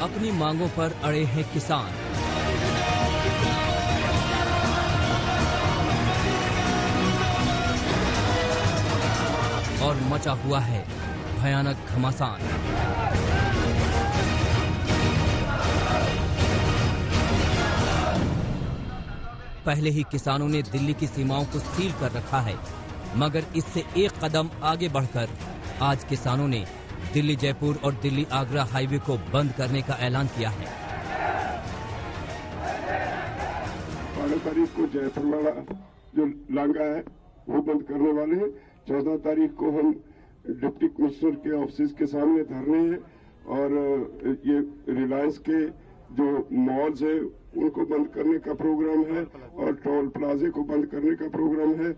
अपनी मांगों पर अड़े हैं किसान। और मचा हुआ है भयानक घमासान। पहले ही किसानों ने दिल्ली की सीमाओं को सील कर रखा है, मगर इससे एक कदम आगे बढ़कर आज किसानों ने दिल्ली जयपुर और दिल्ली आगरा हाईवे को बंद करने का ऐलान किया है। 12 तारीख को जयपुर वाला जो लांगा है वो बंद करने वाले हैं। 14 तारीख को हम डिप्टी कमिश्नर के ऑफिस के सामने धरने हैं और ये रिलायंस के जो मॉल्स है उनको बंद करने का प्रोग्राम है और टोल प्लाजे को बंद करने का प्रोग्राम है।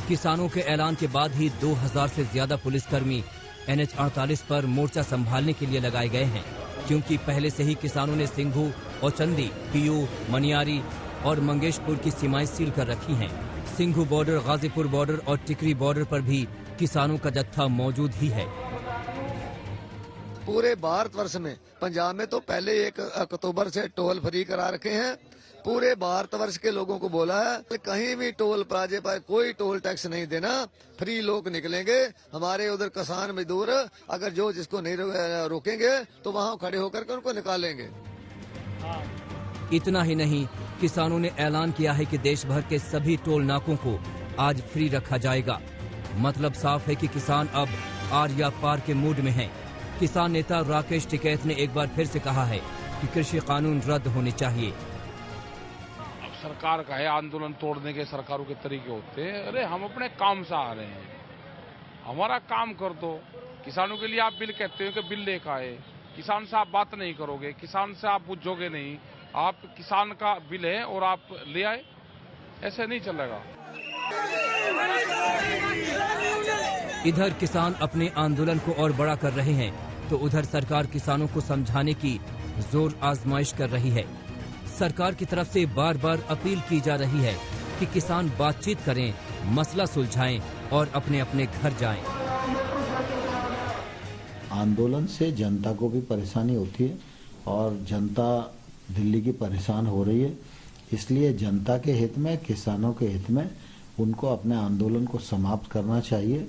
किसानों के ऐलान के बाद ही 2000 से ज्यादा पुलिसकर्मी NH 48 पर मोर्चा संभालने के लिए लगाए गए हैं, क्योंकि पहले से ही किसानों ने सिंघू और चंदी, पीयू, मनियारी और मंगेशपुर की सीमाएं सील कर रखी हैं। सिंघू बॉर्डर, गाजीपुर बॉर्डर और टिकरी बॉर्डर पर भी किसानों का जत्था मौजूद ही है। पूरे भारतवर्ष में पंजाब में तो पहले 1 अक्टूबर से टोल फ्री करा रखे हैं। पूरे भारतवर्ष के लोगों को बोला है कहीं भी टोल प्लाजे पर कोई टोल टैक्स नहीं देना, फ्री लोग निकलेंगे। हमारे उधर किसान मजदूर अगर जो जिसको नहीं रोकेंगे तो वहाँ खड़े होकर के उनको निकालेंगे। इतना ही नहीं, किसानों ने ऐलान किया है कि देश भर के सभी टोल नाकों को आज फ्री रखा जाएगा। मतलब साफ है कि किसान अब आर या पार के मूड में हैं। किसान नेता राकेश टिकैत ने एक बार फिर से कहा है कि कृषि कानून रद्द होने चाहिए। अब सरकार का है आंदोलन तोड़ने के सरकारों के तरीके होते हैं। अरे हम अपने काम से आ रहे हैं, हमारा काम कर दो। किसानों के लिए आप बिल कहते हो कि बिल लेकर आए, किसान से आप बात नहीं करोगे, किसान से आप पूछोगे नहीं, आप किसान का बिल है और आप ले आए, ऐसे नहीं चलेगा। इधर किसान अपने आंदोलन को और बड़ा कर रहे हैं, तो उधर सरकार किसानों को समझाने की जोर आजमाइश कर रही है। सरकार की तरफ से बार बार अपील की जा रही है कि किसान बातचीत करें, मसला सुलझाएं और अपने अपने घर जाएं। आंदोलन से जनता को भी परेशानी होती है और जनता दिल्ली की परेशान हो रही है। इसलिए जनता के हित में, किसानों के हित में उनको अपने आंदोलन को समाप्त करना चाहिए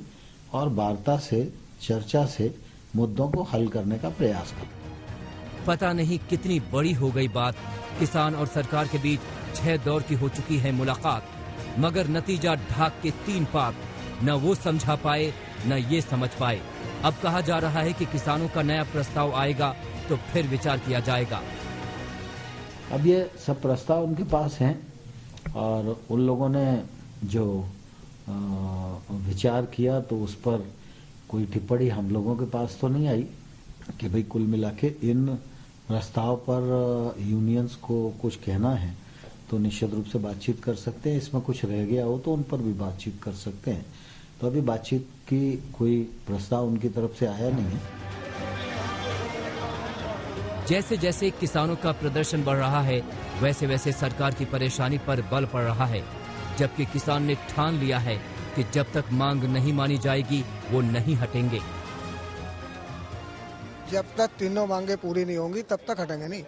और वार्ता से, चर्चा से मुद्दों को हल करने का प्रयास करें। पता नहीं कितनी बड़ी हो गई बात। किसान और सरकार के बीच 6 दौर की हो चुकी है मुलाकात, मगर नतीजा ढाक के 3 पाक। न वो समझा पाए, न ये समझ पाए। अब कहा जा रहा है कि किसानों का नया प्रस्ताव आएगा तो फिर विचार किया जाएगा। अब ये सब प्रस्ताव उनके पास हैं और उन लोगों ने जो विचार किया तो उस पर कोई टिप्पणी हम लोगों के पास तो नहीं आई कि भाई कुल मिला के इन प्रस्ताव पर यूनियंस को कुछ कहना है तो निश्चित रूप से बातचीत कर सकते हैं। इसमें कुछ रह गया हो तो उन पर भी बातचीत कर सकते हैं। तो अभी बातचीत की कोई प्रस्ताव उनकी तरफ से आया नहीं है। जैसे जैसे किसानों का प्रदर्शन बढ़ रहा है, वैसे वैसे सरकार की परेशानी पर बल पड़ रहा है, जबकि किसान ने ठान लिया है कि जब तक मांग नहीं मानी जाएगी वो नहीं हटेंगे। जब तक तीनों मांगे पूरी नहीं होंगी तब तक हटेंगे नहीं।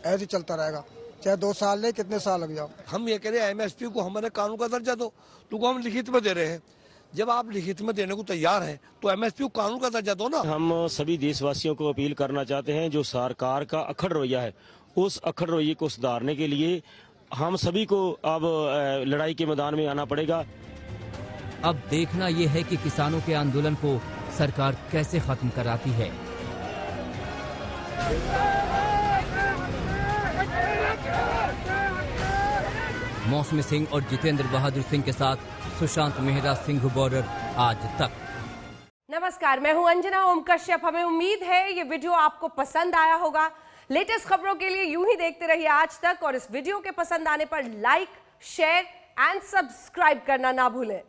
ऐसे चलता रहेगा, चाहे 2 साल ले, कितने साल लग जाओ। हम ये कह रहे हैं MSP को हमारे कानून का दर्जा दो, तो हम लिखित में दे रहे हैं। जब आप लिखित में देने को तैयार हैं तो MSP को कानून का दर्जा दो ना। हम सभी देशवासियों को अपील करना चाहते हैं, जो सरकार का अखड़ रवैया है उस अखड़ रवैये को सुधारने के लिए हम सभी को अब लड़ाई के मैदान में आना पड़ेगा। अब देखना ये है कि किसानों के आंदोलन को सरकार कैसे खत्म कराती है। मौसमी सिंह और जितेंद्र बहादुर सिंह के साथ सुशांत मेहरा, सिंघू बॉर्डर, आज तक। नमस्कार, मैं हूं अंजना ओम कश्यप। हमें उम्मीद है ये वीडियो आपको पसंद आया होगा। लेटेस्ट खबरों के लिए यूं ही देखते रहिए आज तक और इस वीडियो के पसंद आने पर लाइक, शेयर एंड सब्सक्राइब करना ना भूलें।